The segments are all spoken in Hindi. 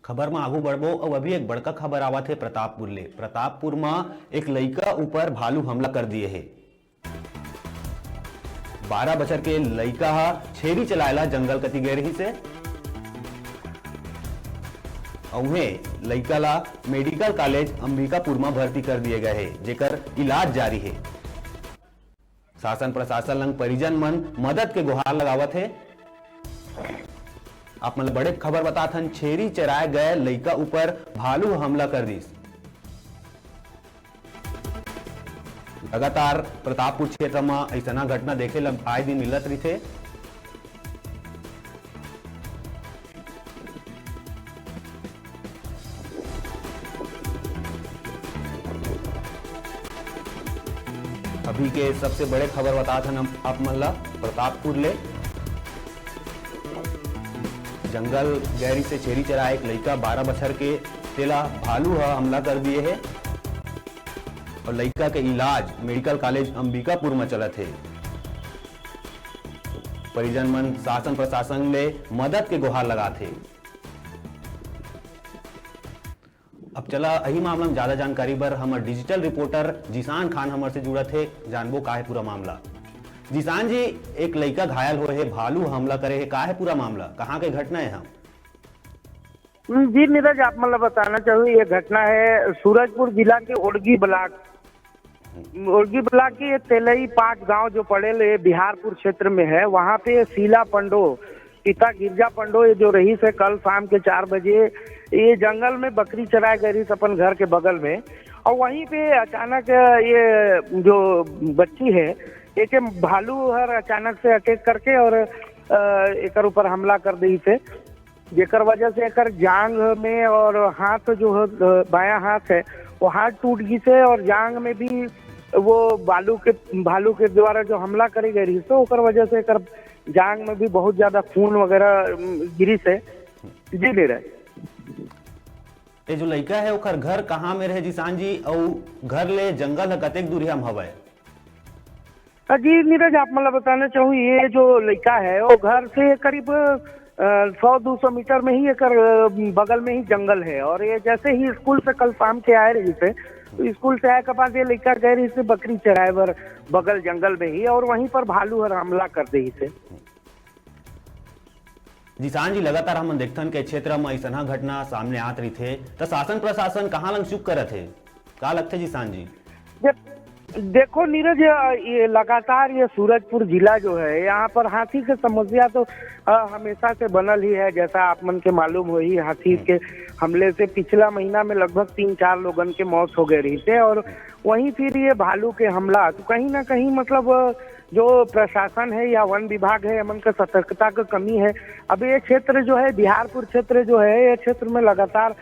खबर में आगू बढ़बो और अभी एक बड़का खबर आवत है प्रतापपुर ले। प्रतापपुर में एक लड़का ऊपर भालू हमला कर दिए है। 12 बछर के लड़का छेरी चलायला जंगल कति गए रही से उन्हें लड़का ला मेडिकल कॉलेज अंबिकापुर में भर्ती कर दिए गए है, जेकर इलाज जारी है। शासन प्रशासन लंग परिजन मन मदद के गुहार लगावत है। आप मतलब बड़े खबर बतात हन, छेरी चराए गए लड़का ऊपर भालू हमला कर दिस। लगातार प्रतापपुर क्षेत्र में ऐसा घटना देखे आए दिन मिलत रही थे। अभी के सबसे बड़े खबर बतात हन आप मन ला प्रतापपुर ले। जंगल गहरी से छेरी चराए एक लड़का 12 बछर के तेला भालू हमला कर दिए है और लड़का के इलाज मेडिकल कॉलेज अंबिकापुर में चलत है। परिजन मन शासन प्रशासन ले मदद के गुहार लगाते। अब चला यही मामला में ज्यादा जानकारी बर हमारे डिजिटल रिपोर्टर जिसान खान हमारे से जुड़त है, जानबो का है पूरा मामला। जिसान जी, एक लड़का घायल हुए है, भालू हमला करे है, का है पूरा मामला, कहाँ के घटना है? हम जी नीरज, आप मतलब बताना चाहूँ ये घटना है सूरजपुर जिला के ओड़गी ब्लॉक के तेलई 5 गांव जो पड़े ले बिहारपुर क्षेत्र में है। वहाँ पे शीला पंडो पिता गिरजा पंडो ये जो रही से कल शाम के 4 बजे ये जंगल में बकरी चराए गई अपन घर के बगल में, और वहीं पे अचानक ये जो बच्ची है एक भालू हर अचानक से अटैक करके और एक ऊपर हमला कर दी थे, जेकर वजह से एक जांग में और हाथ जो बायां हाथ है वो हाथ टूट गई से, और जांग में भी वो भालू के द्वारा जो हमला करी गई रही तो ओकर वजह से एक जांग में भी बहुत ज्यादा खून वगैरह गिरी से। जी ले रहे ये जो लड़का है ओकर घर कहाँ में रहे जिसान जी, और घर ले जंगल है कतेक दूरी हम हवे? जी नीरज, आप मतलब बताना चाहूँ ये जो लड़का है वो घर से करीब 100-200 मीटर में ही एक बगल में ही जंगल है, और ये जैसे ही स्कूल से कल शाम के आए रही थे तो स्कूल से आए के बाद ये लड़का गए रही से बकरी चराए बर बगल जंगल में ही, और वहीं पर भालू हर हमला कर दी से। जिसान जी, लगातार हम देखते हैं कि क्षेत्र में ऐसा घटना सामने आत रही थे तो शासन प्रशासन कहाँ लंग चुप करत है, का लगते जिसान जी? देखो नीरज, ये लगातार ये सूरजपुर जिला जो है यहाँ पर हाथी की समस्या तो हमेशा से बनल ही है। जैसा आप मन के मालूम हो ही, हाथी के हमले से पिछला महीना में लगभग 3-4 लोगन के मौत हो गए रही थे, और वहीं फिर ये भालू के हमला तो कहीं ना कहीं मतलब जो प्रशासन है या वन विभाग है मन का सतर्कता की कमी है। अब ये क्षेत्र जो है बिहारपुर क्षेत्र जो है ये क्षेत्र में लगातार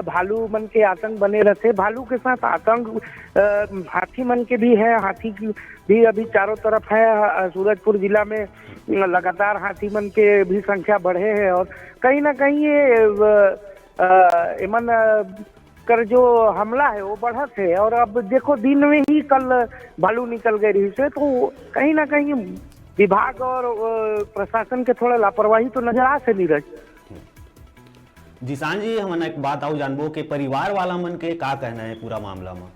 भालू मन के आतंक बने रहते। भालू के साथ आतंक हाथी मन के भी है, हाथी की भी अभी चारों तरफ है। सूरजपुर जिला में लगातार हाथी मन के भी संख्या बढ़े है, और कहीं ना कहीं ये एमन कर जो हमला है वो बढ़त है। और अब देखो दिन में ही कल भालू निकल गए रही से, तो कहीं ना कहीं विभाग और प्रशासन के थोड़ा लापरवाही तो नजर आ से नीरज। जिसान जी, हम एक बात आओ जानबो के परिवार वाला मन के का कहना है पूरा मामला में?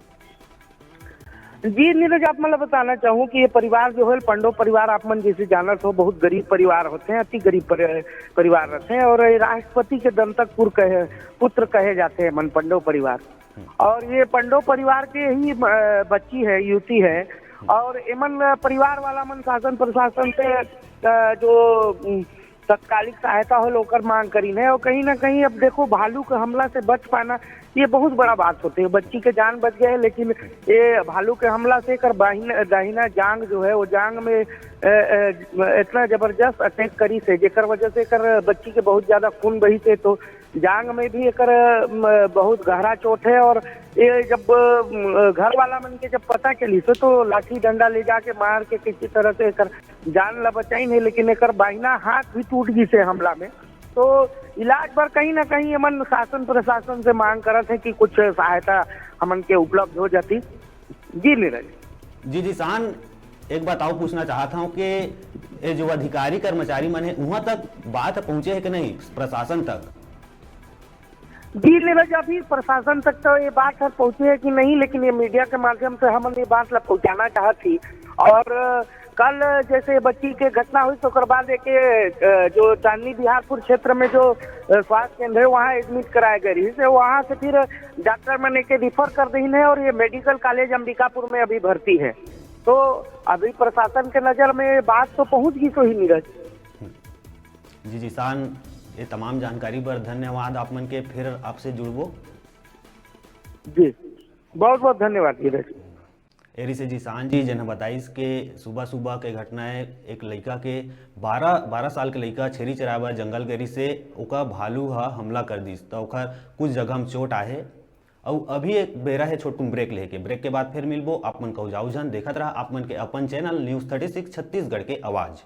जी नीरज, आप मतलब बताना चाहूँ कि ये परिवार जो है पंडो परिवार आप मन जैसे जानत हो बहुत गरीब परिवार होते हैं, अति गरीब परिवार रहते हैं, और राष्ट्रपति के दंतक पुत्र कहे जाते हैं मन पंडो परिवार। और ये पंडो परिवार के ही बच्ची है, युवती है, और एमन परिवार वाला मन शासन प्रशासन से जो तत्कालिक सहायता हो लोकर मांग करी है। और कहीं ना कहीं अब देखो भालू के हमला से बच पाना ये बहुत बड़ा बात होती है। बच्ची के जान बच गए, लेकिन ये भालू के हमला से कर दाहिना जांग जो है वो जांग में इतना जबरदस्त अटैक करी से, जेकर वजह से कर बच्ची के बहुत ज्यादा खून बही से, तो जांग में भी एक बहुत गहरा चोट है। और ये जब घर वाला मन के जब पता चली तो लाठी डंडा ले जाके मार के किसी तरह से एक जान ला बचाई नहीं, लेकिन एक बाहिना हाथ भी टूट गई से हमला में। तो इलाज पर कहीं ना कहीं हमन शासन प्रशासन से मांग करत है कि कुछ सहायता हमन के उपलब्ध हो जाती। जी नीरज जी जिसान, एक बात और पूछना चाहता हूँ कि ये जो अधिकारी कर्मचारी मन है वहां तक बात पहुंचे है कि नहीं प्रशासन तक? जी नीरज, अभी प्रशासन तक तो ये बात है पहुंची है कि नहीं, लेकिन ये मीडिया के माध्यम से हम ये बात पहुंचाना चाहत थी। और कल जैसे बच्ची के घटना हुई तो बाद एक जो चांदनी बिहारपुर क्षेत्र में जो स्वास्थ्य केंद्र है वहाँ एडमिट कराया गई है, वहाँ से फिर डॉक्टर मैंने के रिफर कर दी है और ये मेडिकल कॉलेज अंबिकापुर में अभी भर्ती है। तो अभी प्रशासन के नजर में बात तो पहुंच गई तो ही नीरज। जी जिसान, ये तमाम जानकारी पर धन्यवाद। आप मन के फिर आपसे जुड़बो। जी बहुत बहुत धन्यवाद नीरज। एरी से जिसान जी जन बताइस के सुबह सुबह के घटना है, एक लड़का के 12 साल के लड़का छेरी चराए बर जंगल गरी से ओका भालू हा हमला कर दिस, तो ओकर कुछ जगह में चोट आहे। और अभी एक बेरा है छोटकुन ब्रेक लेके, ब्रेक के बाद फिर मिलबो। आप मन को जाऊ जन देखत रहा आप मन के अपन चैनल न्यूज़ 36 छत्तीसगढ़ के आवाज।